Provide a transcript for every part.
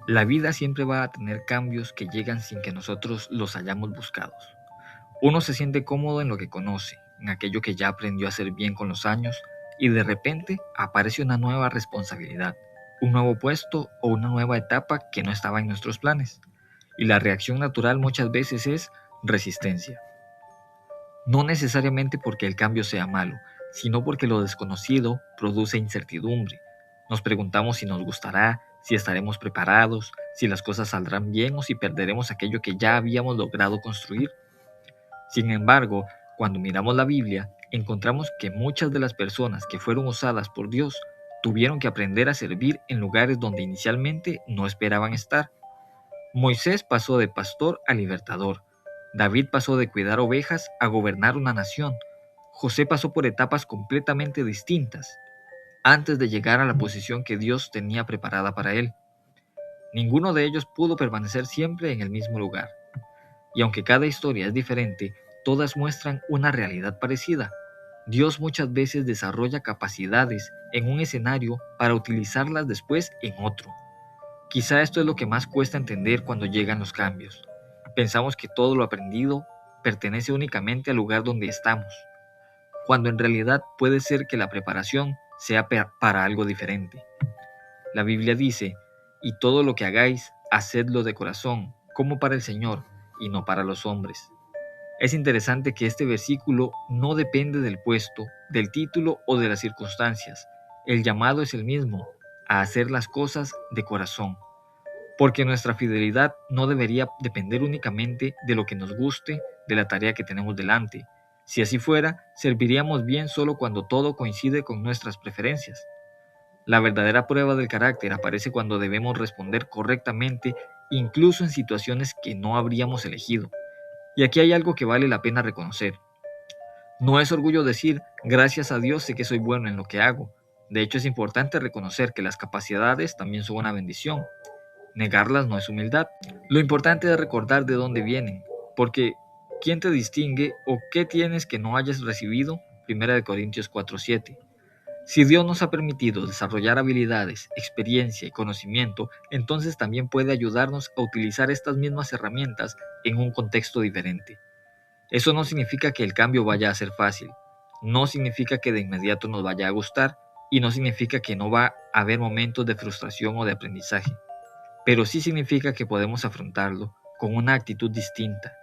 La vida siempre va a tener cambios que llegan sin que nosotros los hayamos buscados. Uno se siente cómodo en lo que conoce, en aquello que ya aprendió a hacer bien con los años, y de repente aparece una nueva responsabilidad, un nuevo puesto o una nueva etapa que no estaba en nuestros planes. Y la reacción natural muchas veces es resistencia. No necesariamente porque el cambio sea malo, sino porque lo desconocido produce incertidumbre. Nos preguntamos si nos gustará, si estaremos preparados, si las cosas saldrán bien o si perderemos aquello que ya habíamos logrado construir. Sin embargo, cuando miramos la Biblia, encontramos que muchas de las personas que fueron usadas por Dios tuvieron que aprender a servir en lugares donde inicialmente no esperaban estar. Moisés pasó de pastor a libertador. David pasó de cuidar ovejas a gobernar una nación. José pasó por etapas completamente distintas antes de llegar a la posición que Dios tenía preparada para él. Ninguno de ellos pudo permanecer siempre en el mismo lugar. Y aunque cada historia es diferente, todas muestran una realidad parecida. Dios muchas veces desarrolla capacidades en un escenario para utilizarlas después en otro. Quizá esto es lo que más cuesta entender cuando llegan los cambios. Pensamos que todo lo aprendido pertenece únicamente al lugar donde estamos, cuando en realidad puede ser que la preparación sea para algo diferente. La Biblia dice, y todo lo que hagáis, hacedlo de corazón, como para el Señor, y no para los hombres. Es interesante que este versículo no depende del puesto, del título o de las circunstancias. El llamado es el mismo, a hacer las cosas de corazón. Porque nuestra fidelidad no debería depender únicamente de lo que nos guste de la tarea que tenemos delante. Si así fuera, serviríamos bien solo cuando todo coincide con nuestras preferencias. La verdadera prueba del carácter aparece cuando debemos responder correctamente, incluso en situaciones que no habríamos elegido. Y aquí hay algo que vale la pena reconocer. No es orgullo decir, gracias a Dios sé que soy bueno en lo que hago. De hecho, es importante reconocer que las capacidades también son una bendición. Negarlas no es humildad. Lo importante es recordar de dónde vienen, porque ¿quién te distingue o qué tienes que no hayas recibido? 1 Corintios 4:7. Si Dios nos ha permitido desarrollar habilidades, experiencia y conocimiento, entonces también puede ayudarnos a utilizar estas mismas herramientas en un contexto diferente. Eso no significa que el cambio vaya a ser fácil, no significa que de inmediato nos vaya a gustar y no significa que no va a haber momentos de frustración o de aprendizaje, pero sí significa que podemos afrontarlo con una actitud distinta.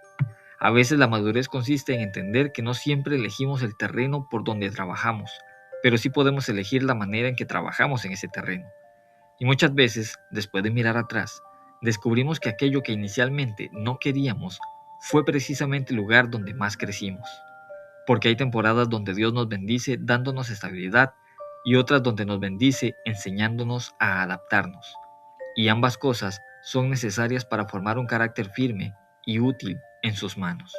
A veces la madurez consiste en entender que no siempre elegimos el terreno por donde trabajamos, pero sí podemos elegir la manera en que trabajamos en ese terreno. Y muchas veces, después de mirar atrás, descubrimos que aquello que inicialmente no queríamos fue precisamente el lugar donde más crecimos. Porque hay temporadas donde Dios nos bendice dándonos estabilidad y otras donde nos bendice enseñándonos a adaptarnos. Y ambas cosas son necesarias para formar un carácter firme y útil en sus manos.